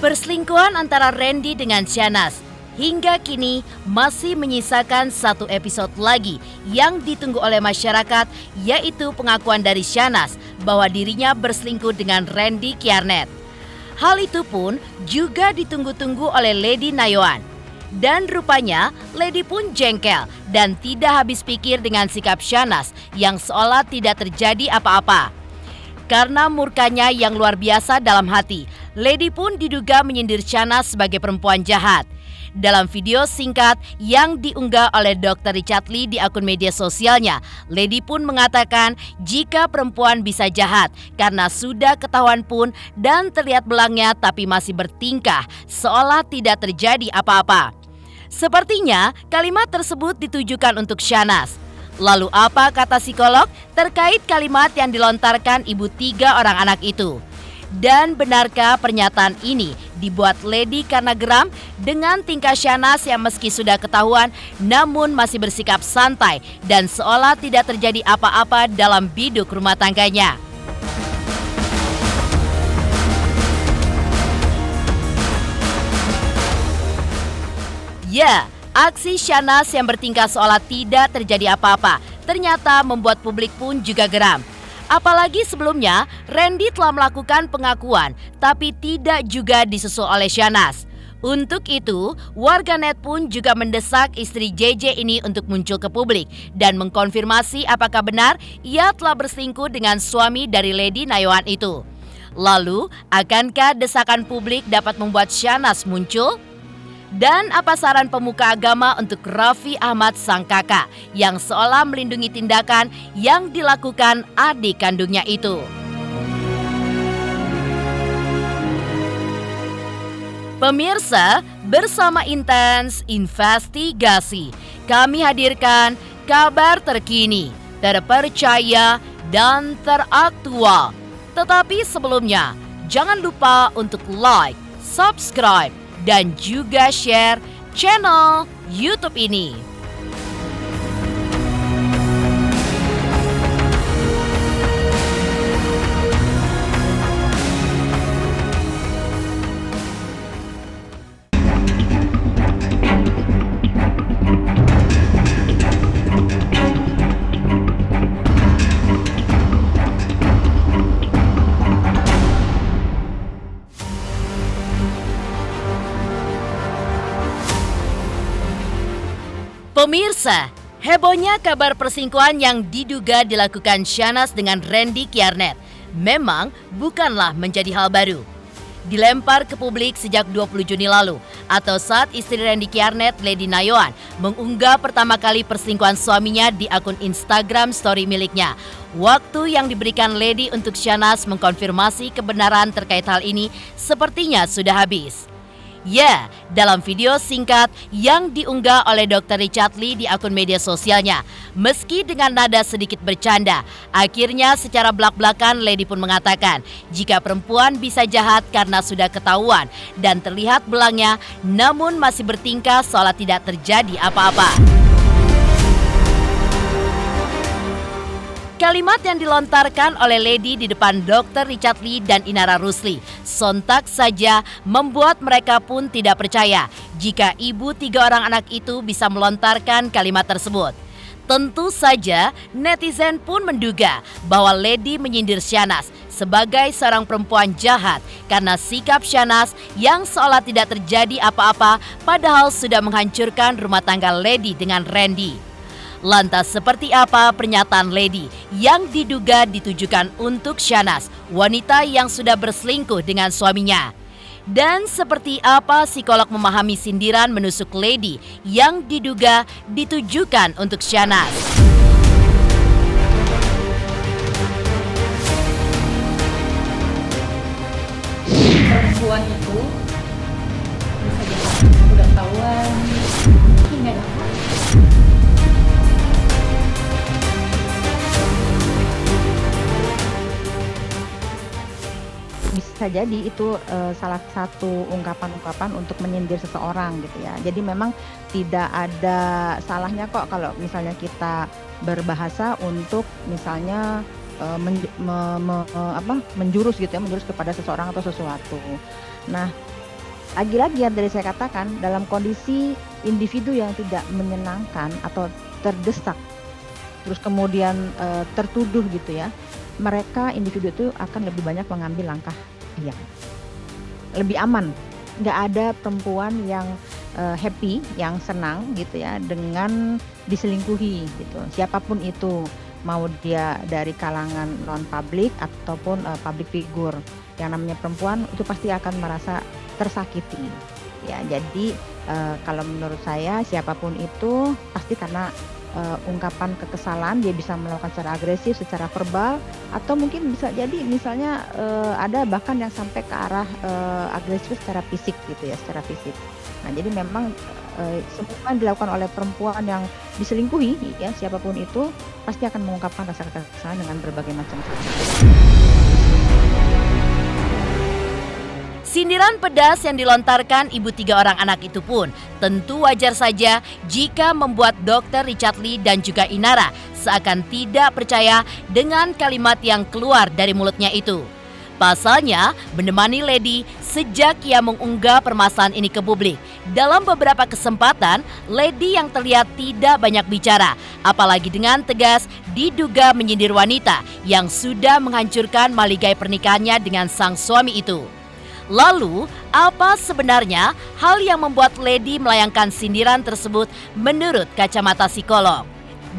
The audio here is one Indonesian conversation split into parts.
Perselingkuhan antara Randy dengan Syahnaz hingga kini masih menyisakan satu episode lagi yang ditunggu oleh masyarakat, yaitu pengakuan dari Syahnaz bahwa dirinya berselingkuh dengan Randy Kjarnet. Hal itu pun juga ditunggu-tunggu oleh Lady Nayoan. Dan rupanya Lady pun jengkel dan tidak habis pikir dengan sikap Syahnaz yang seolah tidak terjadi apa-apa. Karena murkanya yang luar biasa dalam hati, Lady pun diduga menyindir Syahnaz sebagai perempuan jahat. Dalam video singkat yang diunggah oleh Dr. Richard Lee di akun media sosialnya, Lady pun mengatakan jika perempuan bisa jahat karena sudah ketahuan pun dan terlihat belangnya tapi masih bertingkah seolah tidak terjadi apa-apa. Sepertinya kalimat tersebut ditujukan untuk Syahnaz. Lalu apa kata psikolog terkait kalimat yang dilontarkan ibu 3 orang anak itu? Dan benarkah pernyataan ini dibuat Lady karena geram dengan tingkah Syahnaz yang meski sudah ketahuan namun masih bersikap santai dan seolah tidak terjadi apa-apa dalam biduk rumah tangganya? Ya, aksi Syahnaz yang bertingkah seolah tidak terjadi apa-apa ternyata membuat publik pun juga geram. Apalagi sebelumnya Randy telah melakukan pengakuan tapi tidak juga disusul oleh Syahnaz. Untuk itu, warganet pun juga mendesak istri JJ ini untuk muncul ke publik dan mengkonfirmasi apakah benar ia telah berselingkuh dengan suami dari Lady Nayoan itu. Lalu, akankah desakan publik dapat membuat Syahnaz muncul? Dan apa saran pemuka agama untuk Raffi Ahmad sang kakak yang seolah melindungi tindakan yang dilakukan adik kandungnya itu? Pemirsa, bersama Intens Investigasi, kami hadirkan kabar terkini, terpercaya, dan teraktual. Tetapi sebelumnya, jangan lupa untuk like, subscribe, dan juga share channel YouTube ini. Pemirsa, hebohnya kabar perselingkuhan yang diduga dilakukan Syahnaz dengan Randy Kjarnet memang bukanlah menjadi hal baru. Dilempar ke publik sejak 20 Juni lalu atau saat istri Randy Kjarnet, Lady Nayoan, mengunggah pertama kali perselingkuhan suaminya di akun Instagram story miliknya. Waktu yang diberikan Lady untuk Syahnaz mengkonfirmasi kebenaran terkait hal ini sepertinya sudah habis. Ya, dalam video singkat yang diunggah oleh Dr. Richard Lee di akun media sosialnya, meski dengan nada sedikit bercanda, akhirnya secara belak-belakan Lady pun mengatakan jika perempuan bisa jahat karena sudah ketahuan dan terlihat belangnya, namun masih bertingkah seolah tidak terjadi apa-apa. Kalimat yang dilontarkan oleh Lady di depan Dr. Richard Lee dan Inara Rusli sontak saja membuat mereka pun tidak percaya jika ibu 3 orang anak itu bisa melontarkan kalimat tersebut. Tentu saja netizen pun menduga bahwa Lady menyindir Syahnaz sebagai seorang perempuan jahat karena sikap Syahnaz yang seolah tidak terjadi apa-apa padahal sudah menghancurkan rumah tangga Lady dengan Randy. Lantas seperti apa pernyataan Lady yang diduga ditujukan untuk Syahnaz, wanita yang sudah berselingkuh dengan suaminya? Dan seperti apa psikolog memahami sindiran menusuk Lady yang diduga ditujukan untuk Syahnaz? Perempuan itu bisa jadi udah ketahuan, hingga dapat. Bisa jadi itu salah satu ungkapan-ungkapan untuk menyindir seseorang gitu ya. Jadi memang tidak ada salahnya kok kalau misalnya kita berbahasa untuk misalnya menjurus gitu ya, menjurus kepada seseorang atau sesuatu. Nah, lagi-lagi yang tadi saya katakan, dalam kondisi individu yang tidak menyenangkan atau terdesak, terus kemudian tertuduh gitu ya, mereka individu itu akan lebih banyak mengambil langkah yang lebih aman. Nggak ada perempuan yang happy, yang senang gitu ya dengan diselingkuhi gitu. Siapapun itu, mau dia dari kalangan non publik ataupun public figure, yang namanya perempuan itu pasti akan merasa tersakiti. Ya, jadi kalau menurut saya siapapun itu pasti karena ungkapan kekesalan, dia bisa melakukan secara agresif, secara verbal, atau mungkin bisa jadi misalnya ada bahkan yang sampai ke arah agresif secara fisik gitu ya, secara fisik. Nah, jadi memang semua yang dilakukan oleh perempuan yang diselingkuhi ya, siapapun itu pasti akan mengungkapkan rasa kekesalan dengan berbagai macam cara. Sindiran pedas yang dilontarkan ibu 3 orang anak itu pun tentu wajar saja jika membuat Dr. Richard Lee dan juga Inara seakan tidak percaya dengan kalimat yang keluar dari mulutnya itu. Pasalnya, menemani Lady sejak ia mengunggah permasalahan ini ke publik. Dalam beberapa kesempatan, Lady yang terlihat tidak banyak bicara, apalagi dengan tegas diduga menyindir wanita yang sudah menghancurkan maligai pernikahannya dengan sang suami itu. Lalu, apa sebenarnya hal yang membuat Lady melayangkan sindiran tersebut menurut kacamata psikolog?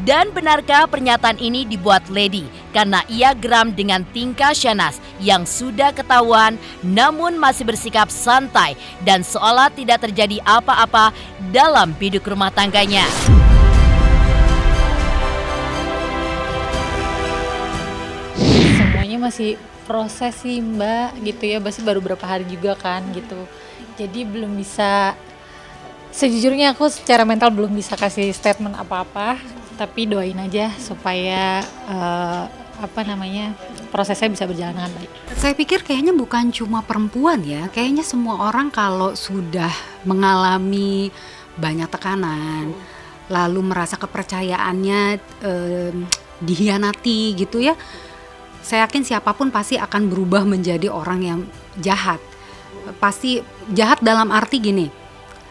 Dan benarkah pernyataan ini dibuat Lady karena ia geram dengan tingkah Syahnaz yang sudah ketahuan namun masih bersikap santai dan seolah tidak terjadi apa-apa dalam biduk rumah tangganya? Semuanya masih proses sih Mbak gitu ya, masih baru berapa hari juga kan gitu. Jadi belum bisa, sejujurnya aku secara mental belum bisa kasih statement apa-apa, tapi doain aja supaya prosesnya bisa berjalan dengan baik. Saya pikir kayaknya bukan cuma perempuan ya, kayaknya semua orang kalau sudah mengalami banyak tekanan, lalu merasa kepercayaannya dihianati gitu ya, saya yakin siapapun pasti akan berubah menjadi orang yang jahat. Pasti jahat dalam arti gini,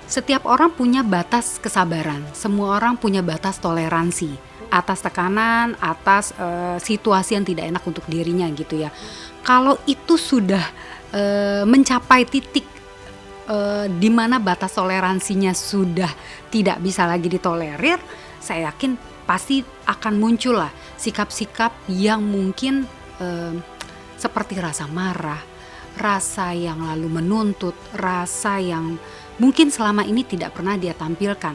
setiap orang punya batas kesabaran, semua orang punya batas toleransi atas tekanan, atas situasi yang tidak enak untuk dirinya gitu ya. Kalau itu sudah mencapai titik di mana batas toleransinya sudah tidak bisa lagi ditolerir, saya yakin pasti akan muncul lah sikap-sikap yang mungkin seperti rasa marah, rasa yang lalu menuntut, rasa yang mungkin selama ini tidak pernah dia tampilkan.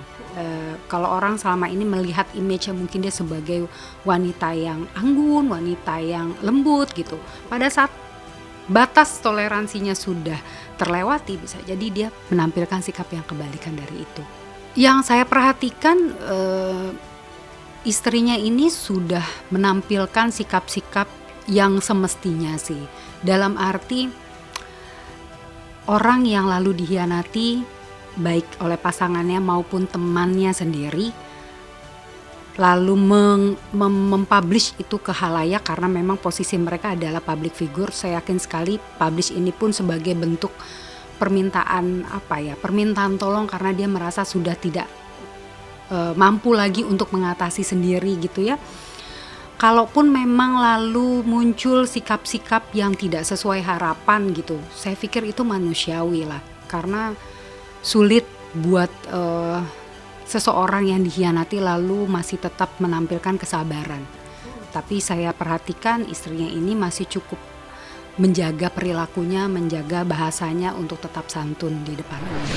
Kalau orang selama ini melihat image-nya mungkin dia sebagai wanita yang anggun, wanita yang lembut gitu. Pada saat batas toleransinya sudah terlewati, bisa jadi dia menampilkan sikap yang kebalikan dari itu. Yang saya perhatikan, istrinya ini sudah menampilkan sikap-sikap yang semestinya sih. Dalam arti orang yang lalu dihianati baik oleh pasangannya maupun temannya sendiri, lalu mempublish itu ke khalayak karena memang posisi mereka adalah public figure. Saya yakin sekali publish ini pun sebagai bentuk permintaan permintaan tolong karena dia merasa sudah tidak mampu lagi untuk mengatasi sendiri gitu ya. Kalaupun memang lalu muncul sikap-sikap yang tidak sesuai harapan gitu, saya pikir itu manusiawi lah, karena sulit buat seseorang yang dikhianati lalu masih tetap menampilkan kesabaran. Tapi saya perhatikan istrinya ini masih cukup menjaga perilakunya, menjaga bahasanya untuk tetap santun di depan umum.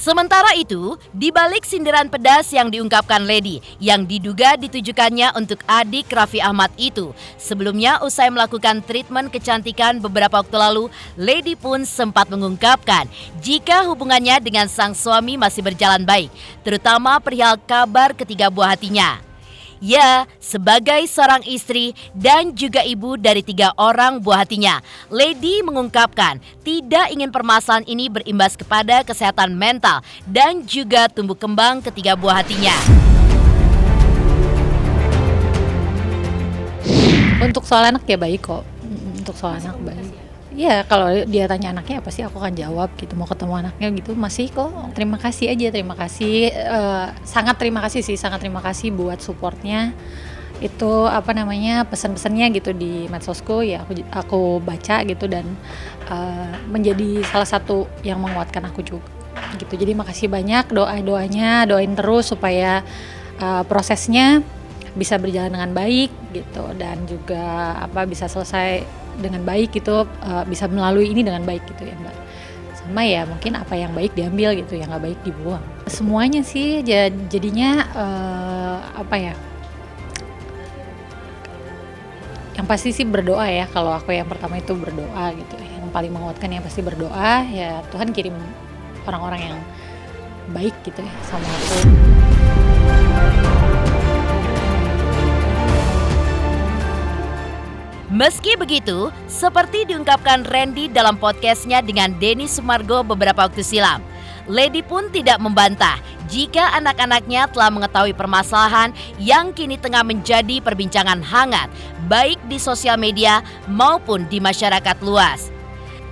Sementara itu, di balik sindiran pedas yang diungkapkan Lady yang diduga ditujukannya untuk adik Raffi Ahmad itu, sebelumnya usai melakukan treatment kecantikan beberapa waktu lalu, Lady pun sempat mengungkapkan jika hubungannya dengan sang suami masih berjalan baik, terutama perihal kabar ketiga buah hatinya. Ya, sebagai seorang istri dan juga ibu dari 3 orang buah hatinya, Lady mengungkapkan tidak ingin permasalahan ini berimbas kepada kesehatan mental dan juga tumbuh kembang ketiga buah hatinya. Untuk soal anak ya baik kok. Untuk soal anak baik. Ya kalau dia tanya anaknya apa sih, aku akan jawab gitu, mau ketemu anaknya gitu masih kok. Terima kasih aja, terima kasih. Sangat terima kasih sih, sangat terima kasih buat supportnya. Itu apa namanya, pesan-pesannya gitu di medsosku ya aku baca gitu, dan menjadi salah satu yang menguatkan aku juga gitu. Jadi makasih banyak, doanya doain terus supaya prosesnya bisa berjalan dengan baik gitu, dan juga bisa selesai dengan baik gitu, bisa melalui ini dengan baik gitu ya Mbak. Sama ya mungkin apa yang baik diambil gitu, yang nggak baik dibuang. Semuanya sih jadinya yang pasti sih berdoa ya. Kalau aku yang pertama itu berdoa gitu, yang paling menguatkan yang pasti berdoa ya, Tuhan kirim orang-orang yang baik gitu ya sama aku. Meski begitu, seperti diungkapkan Randy dalam podcastnya dengan Denny Sumargo beberapa waktu silam, Lady pun tidak membantah jika anak-anaknya telah mengetahui permasalahan yang kini tengah menjadi perbincangan hangat, baik di sosial media maupun di masyarakat luas.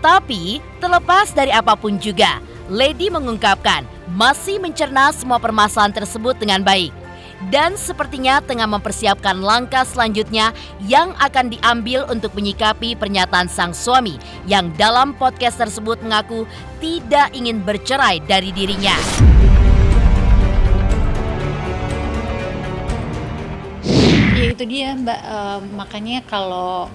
Tapi, terlepas dari apapun juga, Lady mengungkapkan masih mencerna semua permasalahan tersebut dengan baik. Dan sepertinya tengah mempersiapkan langkah selanjutnya yang akan diambil untuk menyikapi pernyataan sang suami yang dalam podcast tersebut mengaku tidak ingin bercerai dari dirinya. Ya itu dia Mbak, makanya kalau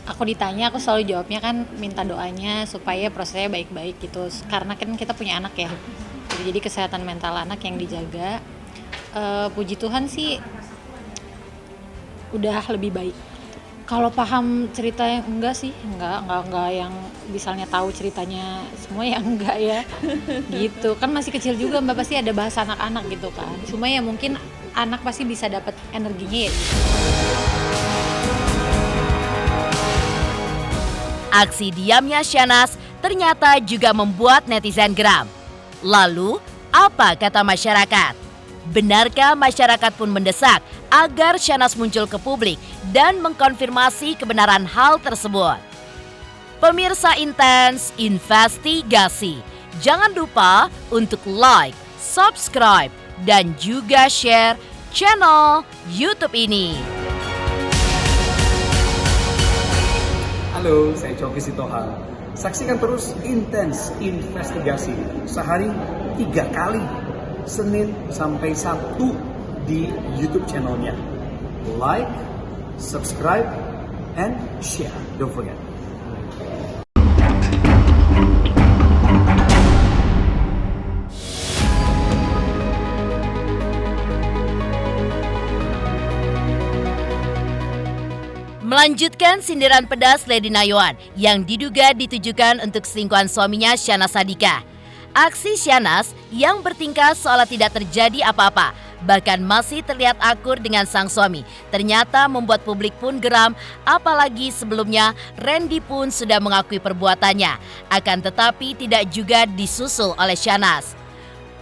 aku ditanya, aku selalu jawabnya kan minta doanya supaya prosesnya baik-baik gitu, karena kan kita punya anak ya, jadi kesehatan mental anak yang dijaga. Puji Tuhan sih udah lebih baik. Kalau paham ceritanya enggak sih, enggak yang misalnya tahu ceritanya semua ya enggak ya. Gitu. Kan masih kecil juga Mbak, pasti ada bahasa anak-anak gitu kan. Cuma ya mungkin anak pasti bisa dapat energinya ya. Aksi diamnya Syahnaz ternyata juga membuat netizen geram. Lalu, apa kata masyarakat? Benarkah masyarakat pun mendesak agar Syahnaz muncul ke publik dan mengkonfirmasi kebenaran hal tersebut? Pemirsa Intens Investigasi, jangan lupa untuk like, subscribe, dan juga share channel YouTube ini. Halo, saya Coki Sitohang. Saksikan terus Intens Investigasi sehari 3 kali, Senin sampai Sabtu di YouTube channelnya. Like, subscribe, and share. Don't forget. Melanjutkan sindiran pedas Lady Najwan yang diduga ditujukan untuk selingkuhan suaminya Syahnaz Sadiqah. Aksi Syahnaz yang bertingkah seolah tidak terjadi apa-apa, bahkan masih terlihat akur dengan sang suami, ternyata membuat publik pun geram, apalagi sebelumnya Randy pun sudah mengakui perbuatannya, akan tetapi tidak juga disusul oleh Syahnaz.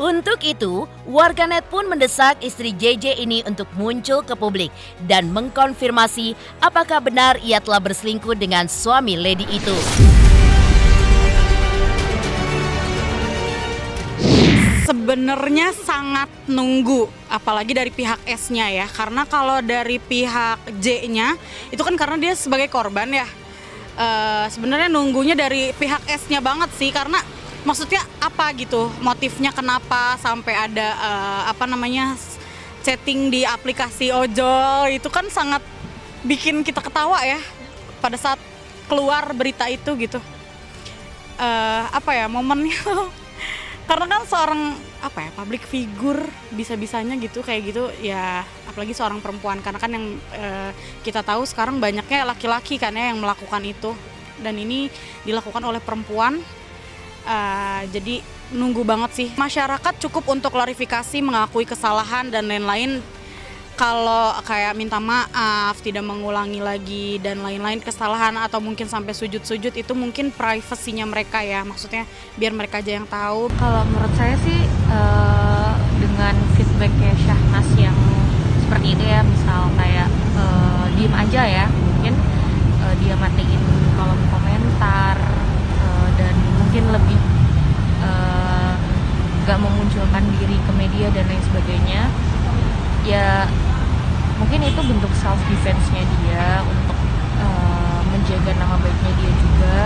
Untuk itu, warganet pun mendesak istri JJ ini untuk muncul ke publik dan mengkonfirmasi apakah benar ia telah berselingkuh dengan suami Lady itu. Sebenarnya sangat nunggu, apalagi dari pihak S-nya ya, karena kalau dari pihak J-nya itu kan karena dia sebagai korban ya. Sebenarnya nunggunya dari pihak S-nya banget sih, karena maksudnya apa gitu, motifnya kenapa sampai ada chatting di aplikasi ojol, itu kan sangat bikin kita ketawa ya pada saat keluar berita itu gitu. Momennya karena kan seorang public figure bisa-bisanya gitu kayak gitu ya, apalagi seorang perempuan, karena kan yang kita tahu sekarang banyaknya laki-laki kan ya yang melakukan itu, dan ini dilakukan oleh perempuan. Jadi nunggu banget sih. Masyarakat cukup untuk klarifikasi, mengakui kesalahan dan lain-lain. Kalau kayak minta maaf, tidak mengulangi lagi dan lain-lain kesalahan, atau mungkin sampai sujud-sujud, itu mungkin privasinya mereka ya, maksudnya biar mereka aja yang tahu. Kalau menurut saya sih dengan feedbacknya Syahnaz yang seperti itu ya, misal kayak memunculkan diri ke media dan lain sebagainya, ya mungkin itu bentuk self defense-nya dia untuk menjaga nama baiknya dia juga,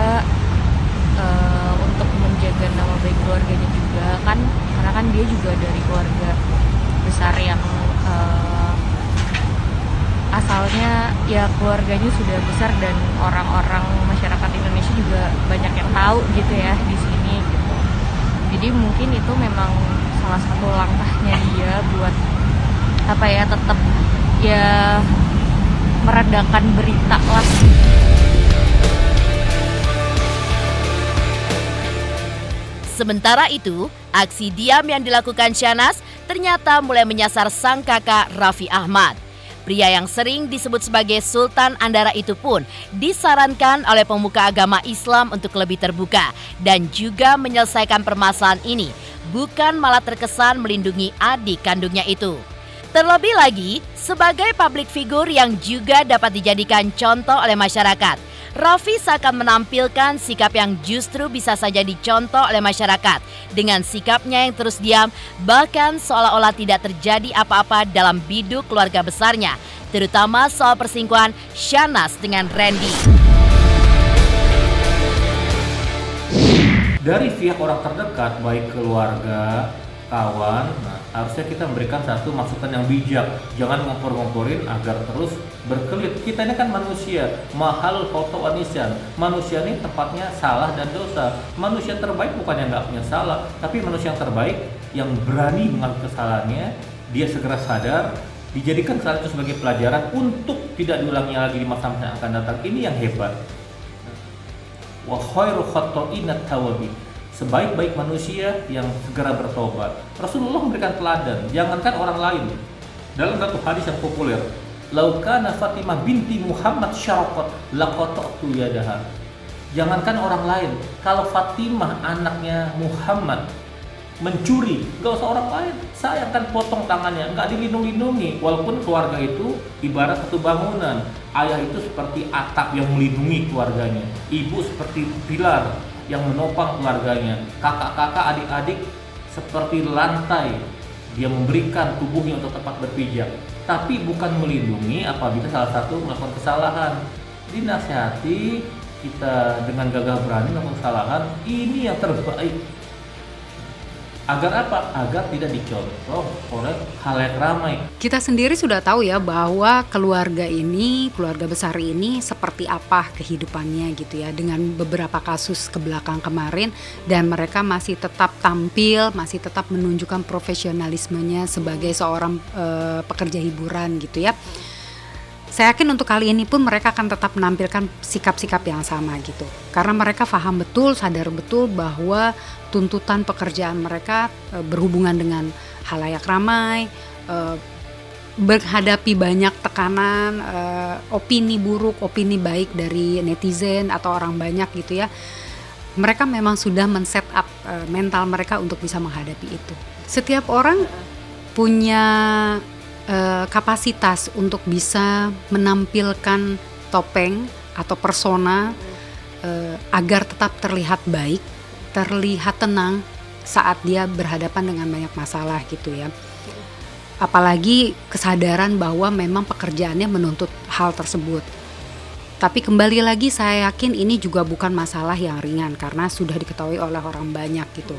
untuk menjaga nama baik keluarganya juga kan, karena kan dia juga dari keluarga besar yang asalnya ya keluarganya sudah besar dan orang-orang masyarakat Indonesia juga banyak yang tahu gitu ya di sini gitu. Jadi mungkin itu memang salah satu langkahnya dia buat apa ya, tetap ya meredakan berita lah. Sementara itu, aksi diam yang dilakukan Syahnaz ternyata mulai menyasar sang kakak Raffi Ahmad. Pria yang sering disebut sebagai Sultan Andara itu pun disarankan oleh pemuka agama Islam untuk lebih terbuka dan juga menyelesaikan permasalahan ini, bukan malah terkesan melindungi adik kandungnya itu. Terlebih lagi, sebagai public figure yang juga dapat dijadikan contoh oleh masyarakat, Raffi seakan menampilkan sikap yang justru bisa saja dicontoh oleh masyarakat dengan sikapnya yang terus diam, bahkan seolah-olah tidak terjadi apa-apa dalam biduk keluarga besarnya, terutama soal perselingkuhan Syahnaz dengan Randy. Dari pihak orang terdekat, baik keluarga, kawan, harusnya kita memberikan satu masukan yang bijak. Jangan ngompor-ngomporin agar terus berkelit. Kita ini kan manusia, mahal foto anisan. Manusia ini tempatnya salah dan dosa. Manusia terbaik bukan yang nggak punya salah, tapi manusia yang terbaik yang berani mengaku kesalahannya, dia segera sadar, dijadikan kesalahan itu sebagai pelajaran untuk tidak diulanginya lagi di masa yang akan datang. Ini yang hebat. Wa khairu khata'ina tawabin. Sebaik-baik manusia yang segera bertobat. Rasulullah memberikan teladan, jangankan orang lain. Dalam satu hadis yang populer, "Lau kana Fatimah binti Muhammad syaraqat laqata'tu yadaha." Jangankan orang lain, kalau Fatimah anaknya Muhammad mencuri, gak usah orang lain, saya akan potong tangannya, nggak dilindungi. Walaupun keluarga itu ibarat satu bangunan, ayah itu seperti atap yang melindungi keluarganya, ibu seperti pilar yang menopang keluarganya, kakak-kakak, adik-adik seperti lantai, dia memberikan tubuhnya untuk tempat berpijak, tapi bukan melindungi apabila salah satu melakukan kesalahan. Dinasihati kita dengan gagah berani melakukan kesalahan, ini yang terbaik. Agar apa? Agar tidak dicontoh oleh khalayak ramai. Kita sendiri sudah tahu ya bahwa keluarga ini, keluarga besar ini seperti apa kehidupannya gitu ya, dengan beberapa kasus ke belakang kemarin, dan mereka masih tetap tampil, masih tetap menunjukkan profesionalismenya sebagai seorang pekerja hiburan gitu ya. Saya yakin untuk kali ini pun mereka akan tetap menampilkan sikap-sikap yang sama gitu. Karena mereka paham betul, sadar betul bahwa tuntutan pekerjaan mereka berhubungan dengan khalayak ramai, menghadapi banyak tekanan, opini buruk, opini baik dari netizen atau orang banyak gitu ya. Mereka memang sudah men-set up mental mereka untuk bisa menghadapi itu. Setiap orang punya kapasitas untuk bisa menampilkan topeng atau persona agar tetap terlihat baik, terlihat tenang saat dia berhadapan dengan banyak masalah gitu ya. Apalagi kesadaran bahwa memang pekerjaannya menuntut hal tersebut. Tapi kembali lagi saya yakin ini juga bukan masalah yang ringan karena sudah diketahui oleh orang banyak gitu.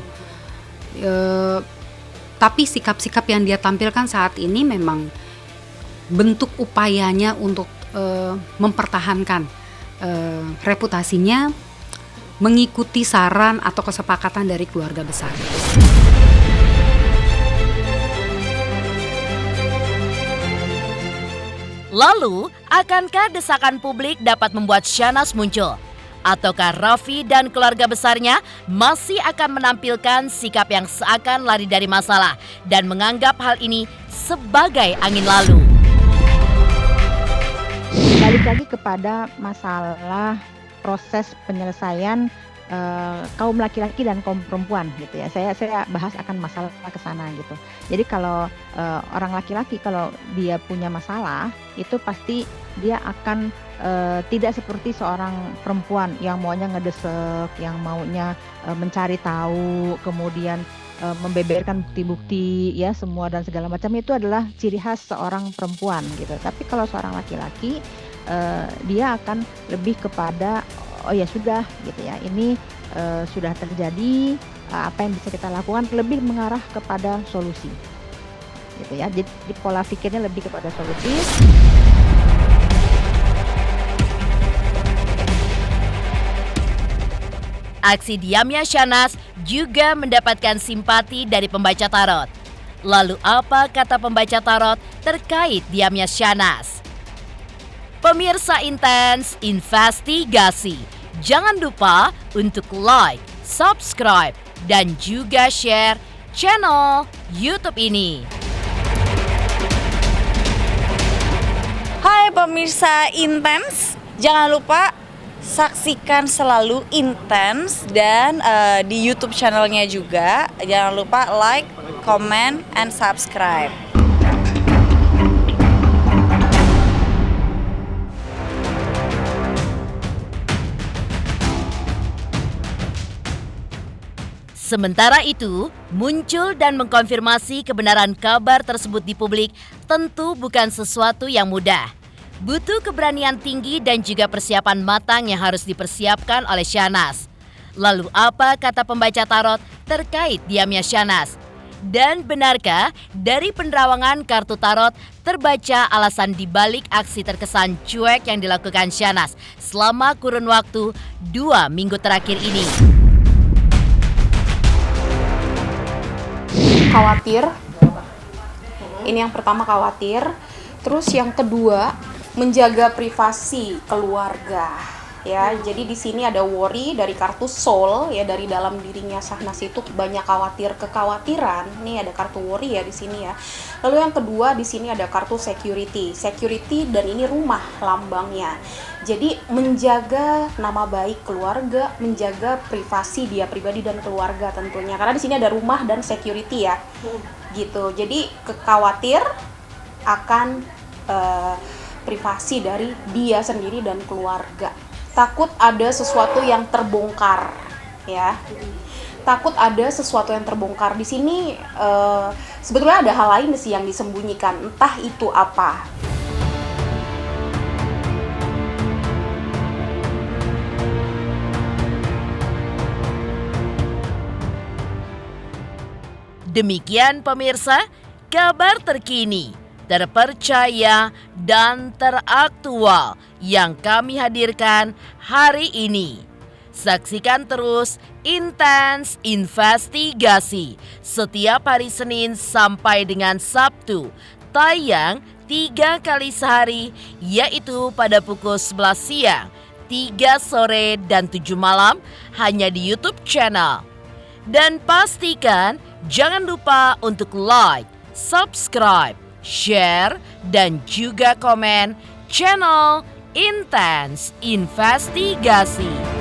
Tapi sikap-sikap yang dia tampilkan saat ini memang bentuk upayanya untuk mempertahankan reputasinya, mengikuti saran atau kesepakatan dari keluarga besar. Lalu, akankah desakan publik dapat membuat Syahnaz muncul? Ataukah Raffi dan keluarga besarnya masih akan menampilkan sikap yang seakan lari dari masalah dan menganggap hal ini sebagai angin lalu? Balik lagi kepada masalah proses penyelesaian kaum laki-laki dan kaum perempuan gitu ya. Saya bahas akan masalah ke sana gitu. Jadi kalau orang laki-laki kalau dia punya masalah itu pasti dia akan tidak seperti seorang perempuan yang maunya ngedesek, yang maunya mencari tahu, kemudian membeberkan bukti-bukti ya semua dan segala macam itu adalah ciri khas seorang perempuan gitu. Tapi kalau seorang laki-laki dia akan lebih kepada oh ya sudah gitu ya, ini sudah terjadi, apa yang bisa kita lakukan, lebih mengarah kepada solusi gitu ya. Jadi pola pikirnya lebih kepada solusi. Aksi diamnya Syahnaz juga mendapatkan simpati dari pembaca tarot. Lalu apa kata pembaca tarot terkait diamnya Syahnaz? Pemirsa Intens Investigasi, jangan lupa untuk like, subscribe, dan juga share channel YouTube ini. Hai pemirsa Intens, jangan lupa saksikan selalu Intens dan di YouTube channelnya juga. Jangan lupa like, comment, and subscribe. Sementara itu, muncul dan mengkonfirmasi kebenaran kabar tersebut di publik tentu bukan sesuatu yang mudah. Butuh keberanian tinggi dan juga persiapan matang yang harus dipersiapkan oleh Syahnaz. Lalu apa kata pembaca tarot terkait diamnya Syahnaz? Dan benarkah dari penerawangan kartu tarot terbaca alasan dibalik aksi terkesan cuek yang dilakukan Syahnaz selama kurun waktu 2 minggu terakhir ini? Khawatir. Ini yang pertama, khawatir. Terus yang kedua, menjaga privasi keluarga. Ya, jadi di sini ada worry dari kartu soul ya, dari dalam dirinya Syahnaz itu banyak kekhawatiran. Nih ada kartu worry ya di sini ya. Lalu yang kedua di sini ada kartu security. Security dan ini rumah lambangnya. Jadi menjaga nama baik keluarga, menjaga privasi dia pribadi dan keluarga tentunya. Karena di sini ada rumah dan security ya. Gitu. Jadi khawatir akan privasi dari dia sendiri dan keluarga. Takut ada sesuatu yang terbongkar ya. Takut ada sesuatu yang terbongkar. Di sini sebetulnya ada hal lain sih yang disembunyikan, entah itu apa. Demikian pemirsa, kabar terkini, terpercaya, dan teraktual yang kami hadirkan hari ini. Saksikan terus Intens Investigasi setiap hari Senin sampai dengan Sabtu, tayang 3 kali sehari, yaitu pada pukul 11 siang, 3 sore, dan 7 malam, hanya di YouTube channel. Dan pastikan jangan lupa untuk like, subscribe, share, dan juga komen channel Intens Investigasi.